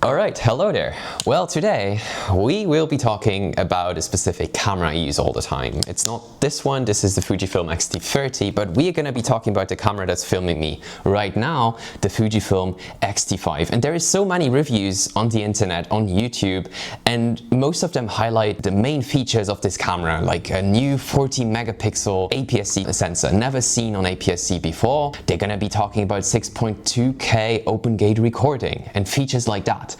Alright, hello there. Well, today we will be talking about a specific camera I use all the time. It's not this one, this is the Fujifilm X-T5, but we are going to be talking about the camera that's filming me right now, the Fujifilm X-T5. And there is so many reviews on the internet, on YouTube, and most of them highlight the main features of this camera, like a new 14 megapixel APS-C sensor, never seen on APS-C before. They're going to be talking about 6.2K open gate recording and features like that.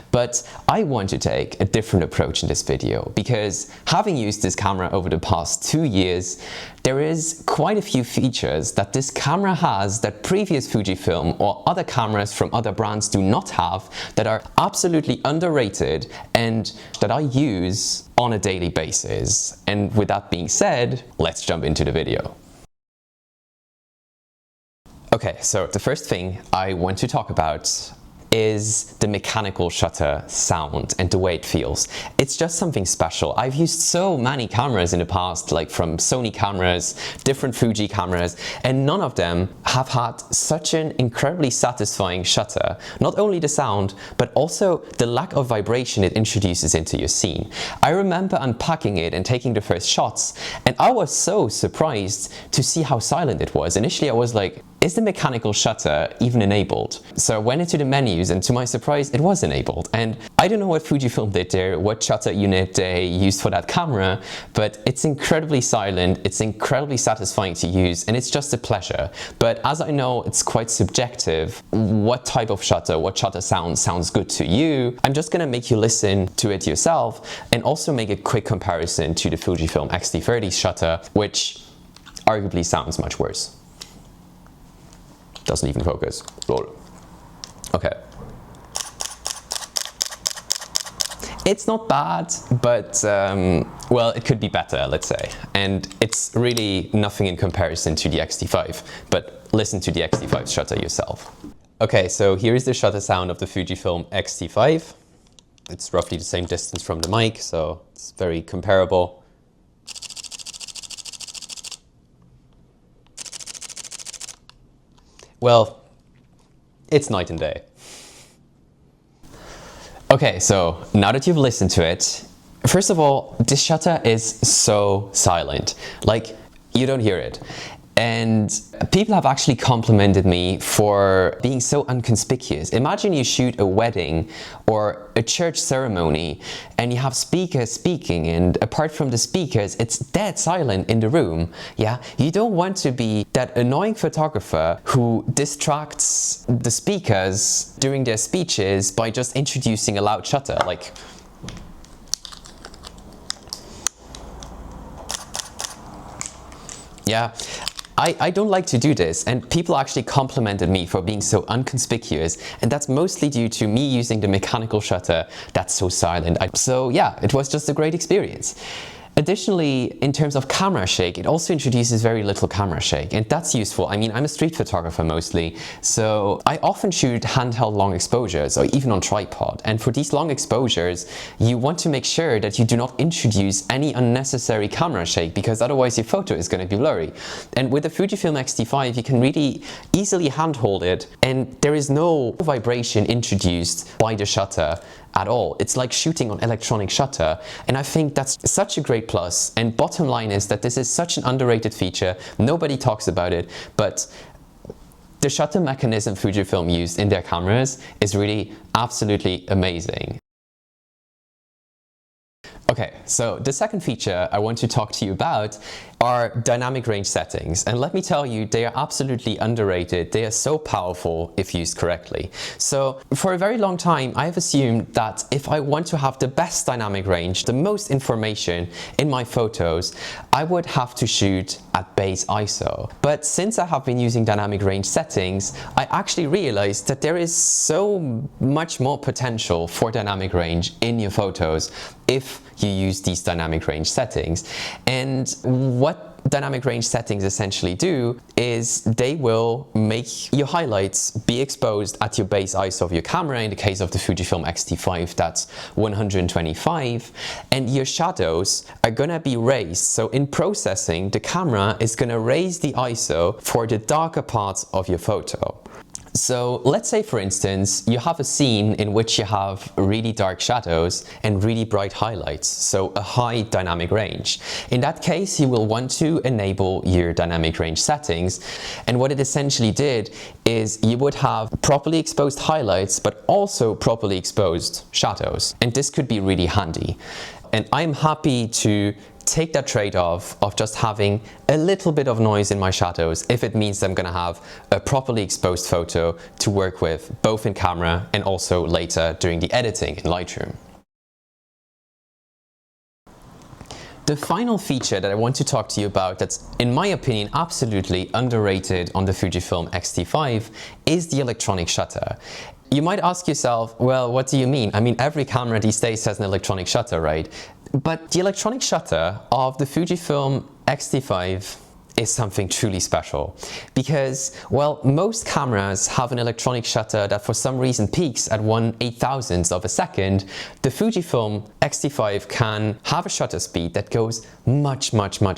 But I want to take a different approach in this video because having used this camera over the past 2 years, there is quite a few features that this camera has that previous Fujifilm or other cameras from other brands do not have, that are absolutely underrated and that I use on a daily basis. And with that being said, let's jump into the video. Okay, so the first thing I want to talk about is the mechanical shutter sound and the way it feels. It's just something special. I've used so many cameras in the past, like from Sony cameras, different Fuji cameras, and none of them have had such an incredibly satisfying shutter. Not only the sound, but also the lack of vibration it introduces into your scene. I remember unpacking it and taking the first shots, and I was so surprised to see how silent it was. Initially I was like, is the mechanical shutter even enabled? So I went into the menus and to my surprise it was enabled. And I don't know what Fujifilm did there, what shutter unit they used for that camera, but it's incredibly silent, it's incredibly satisfying to use, and it's just a pleasure. But as I know it's quite subjective what type of shutter, what shutter sounds good to you, I'm just gonna make you listen to it yourself and also make a quick comparison to the Fujifilm X-T5 shutter, which arguably sounds much worse. Doesn't even focus. Lol. Okay. It's not bad, but well, it could be better, let's say. And it's really nothing in comparison to the X-T5, but listen to the X-T5 shutter yourself. Okay, so here is the shutter sound of the Fujifilm X-T5. It's roughly the same distance from the mic, so it's very comparable. Well, it's night and day. Okay, so now that you've listened to it, first of all, this shutter is so silent. Like, you don't hear it. And people have actually complimented me for being so inconspicuous. Imagine you shoot a wedding or a church ceremony and you have speakers speaking, and apart from the speakers, it's dead silent in the room. Yeah, you don't want to be that annoying photographer who distracts the speakers during their speeches by just introducing a loud shutter. Like, yeah. I don't like to do this, and people actually complimented me for being so inconspicuous, and that's mostly due to me using the mechanical shutter that's so silent. So yeah, it was just a great experience. Additionally, in terms of camera shake, it also introduces very little camera shake, and that's useful. I mean, I'm a street photographer mostly, so I often shoot handheld long exposures or even on tripod. And for these long exposures, you want to make sure that you do not introduce any unnecessary camera shake, because otherwise your photo is going to be blurry. And with the Fujifilm X-T5, you can really easily handhold it, and there is no vibration introduced by the shutter at all. It's like shooting on electronic shutter, and I think that's such a great plus. And bottom line is that this is such an underrated feature. Nobody talks about it, but the shutter mechanism Fujifilm used in their cameras is really absolutely amazing. Okay, so the second feature I want to talk to you about are dynamic range settings. And let me tell you, they are absolutely underrated. They are so powerful if used correctly. So for a very long time, I've assumed that if I want to have the best dynamic range, the most information in my photos, I would have to shoot at base ISO. But since I have been using dynamic range settings, I actually realized that there is so much more potential for dynamic range in your photos if you use these dynamic range settings. And what dynamic range settings essentially do is they will make your highlights be exposed at your base ISO of your camera. In the case of the Fujifilm X-T5, that's 125, and your shadows are gonna be raised. So in processing, the camera is gonna raise the ISO for the darker parts of your photo. So let's say, for instance, you have a scene in which you have really dark shadows and really bright highlights, so a high dynamic range. In that case, you will want to enable your dynamic range settings, and what it essentially did is you would have properly exposed highlights but also properly exposed shadows, and this could be really handy. And I'm happy to take that trade-off of just having a little bit of noise in my shadows if it means I'm gonna have a properly exposed photo to work with both in camera and also later during the editing in Lightroom. The final feature that I want to talk to you about that's, in my opinion, absolutely underrated on the Fujifilm X-T5 is the electronic shutter. You might ask yourself, well, what do you mean? I mean, every camera these days has an electronic shutter, right? But the electronic shutter of the Fujifilm X-T5 is something truly special because, well, most cameras have an electronic shutter that for some reason peaks at 1/8000th of a second. The Fujifilm X-T5 can have a shutter speed that goes much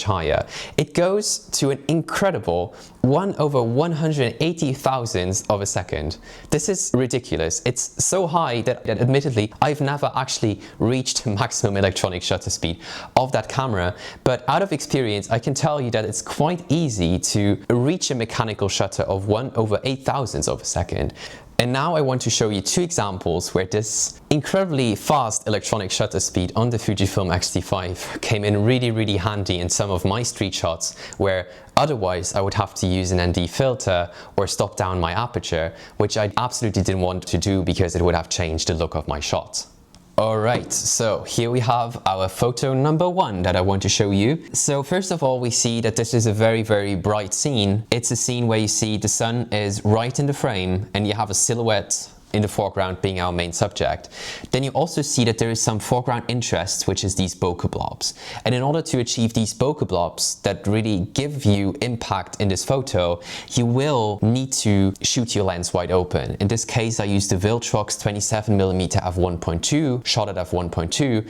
higher. It goes to an incredible 1/180,000th of a second. This is ridiculous. It's so high that admittedly I've never actually reached maximum electronic shutter speed of that camera, but out of experience I can tell you that it's quite easy to reach a mechanical shutter of 1/8000th of a second. And now I want to show you two examples where this incredibly fast electronic shutter speed on the Fujifilm X-T5 came in really handy in some of my street shots where otherwise I would have to use an ND filter or stop down my aperture, which I absolutely didn't want to do because it would have changed the look of my shot. Alright, so here we have our photo number one that I want to show you. So first of all, we see that this is a very bright scene. It's a scene where you see the sun is right in the frame and you have a silhouette in the foreground being our main subject. Then you also see that there is some foreground interest, which is these bokeh blobs. And in order to achieve these bokeh blobs that really give you impact in this photo, you will need to shoot your lens wide open. In this case, I used the Viltrox 27mm f1.2, shot at f1.2.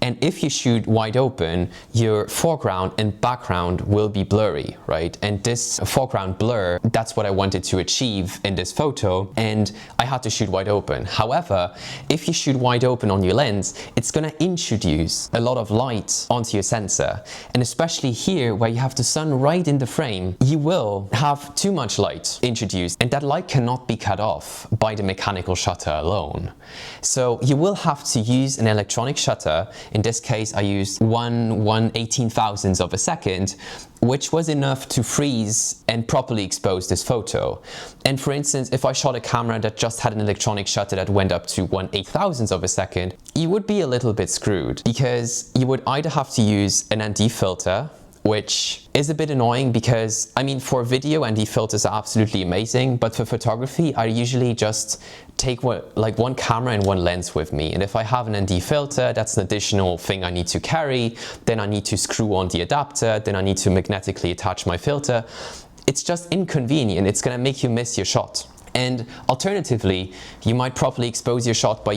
And if you shoot wide open, your foreground and background will be blurry, right? And this foreground blur, that's what I wanted to achieve in this photo. And I had to shoot wide open. However, if you shoot wide open on your lens, it's going to introduce a lot of light onto your sensor. And especially here where you have the sun right in the frame, you will have too much light introduced, and that light cannot be cut off by the mechanical shutter alone. So you will have to use an electronic shutter. In this case, I used 1/118,000th of a second, which was enough to freeze and properly expose this photo. And for instance, if I shot a camera that just had an electronic shutter that went up to 1/8000th of a second, you would be a little bit screwed because you would either have to use an ND filter, which is a bit annoying because, I mean, for video, ND filters are absolutely amazing, but for photography, I usually just take one camera and one lens with me. And if I have an ND filter, that's an additional thing I need to carry. Then I need to screw on the adapter. Then I need to magnetically attach my filter. It's just inconvenient. It's going to make you miss your shot. And alternatively, you might properly expose your shot by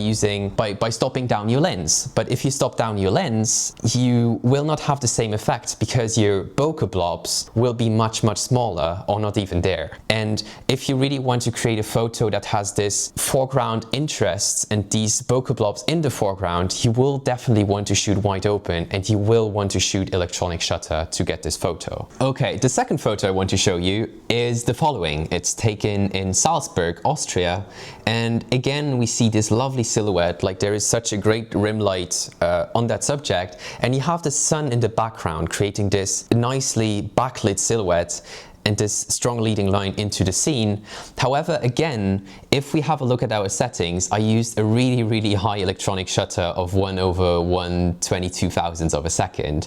stopping down your lens. But if you stop down your lens, you will not have the same effect because your bokeh blobs will be much smaller or not even there. And if you really want to create a photo that has this foreground interest and these bokeh blobs in the foreground, you will definitely want to shoot wide open and you will want to shoot electronic shutter to get this photo. Okay, the second photo I want to show you is the following. It's taken in Salzburg, Austria, and again we see this lovely silhouette. Like, there is such a great rim light on that subject, and you have the sun in the background creating this nicely backlit silhouette and this strong leading line into the scene. However, again, if we have a look at our settings, I used a really high electronic shutter of 1/122,000th of a second.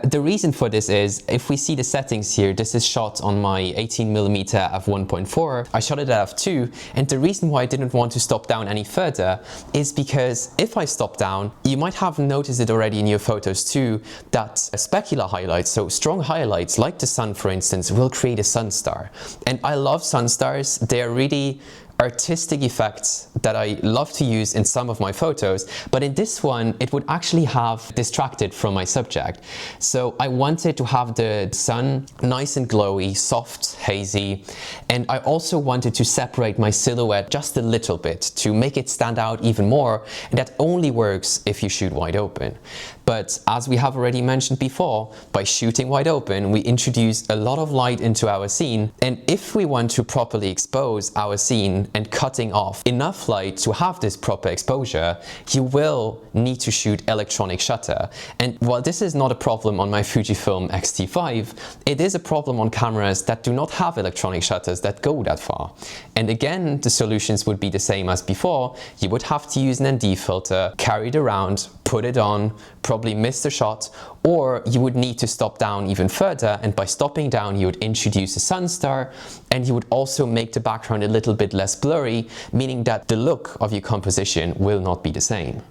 The reason for this is, if we see the settings here, this is shot on my 18mm f1.4. I shot it at f2, and the reason why I didn't want to stop down any further is because if I stop down, you might have noticed it already in your photos too, that specular highlights, so strong highlights like the sun for instance, will create a sun star. And I love sun stars. They are really artistic effect that I love to use in some of my photos, but in this one it would actually have distracted from my subject. So I wanted to have the sun nice and glowy, soft, hazy, and I also wanted to separate my silhouette just a little bit to make it stand out even more, and that only works if you shoot wide open. But as we have already mentioned before, by shooting wide open, we introduce a lot of light into our scene, and if we want to properly expose our scene and cutting off enough light to have this proper exposure, you will need to shoot electronic shutter. And while this is not a problem on my Fujifilm X-T5, it is a problem on cameras that do not have electronic shutters that go that far. And again, the solutions would be the same as before. You would have to use an ND filter, carry it around, put it on, probably miss the shot, or you would need to stop down even further, and by stopping down you would introduce a sun star, and you would also make the background a little bit less blurry, meaning that the look of your composition will not be the same.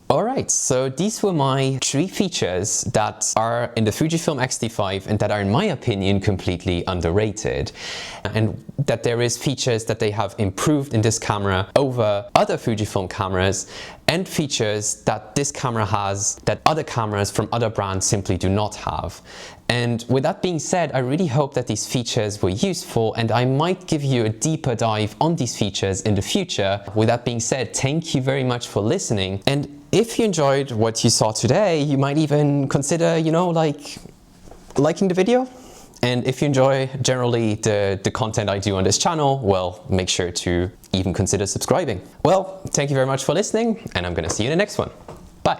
Alright, so these were my 3 features that are in the Fujifilm X-T5 and that are, in my opinion, completely underrated. And that there is features that they have improved in this camera over other Fujifilm cameras, and features that this camera has that other cameras from other brands simply do not have. And with that being said, I really hope that these features were useful, and I might give you a deeper dive on these features in the future. With that being said, thank you very much for listening. And if you enjoyed what you saw today, you might even consider, liking the video. And if you enjoy generally the content I do on this channel, well, make sure to even consider subscribing. Well, thank you very much for listening, and I'm gonna see you in the next one. Bye.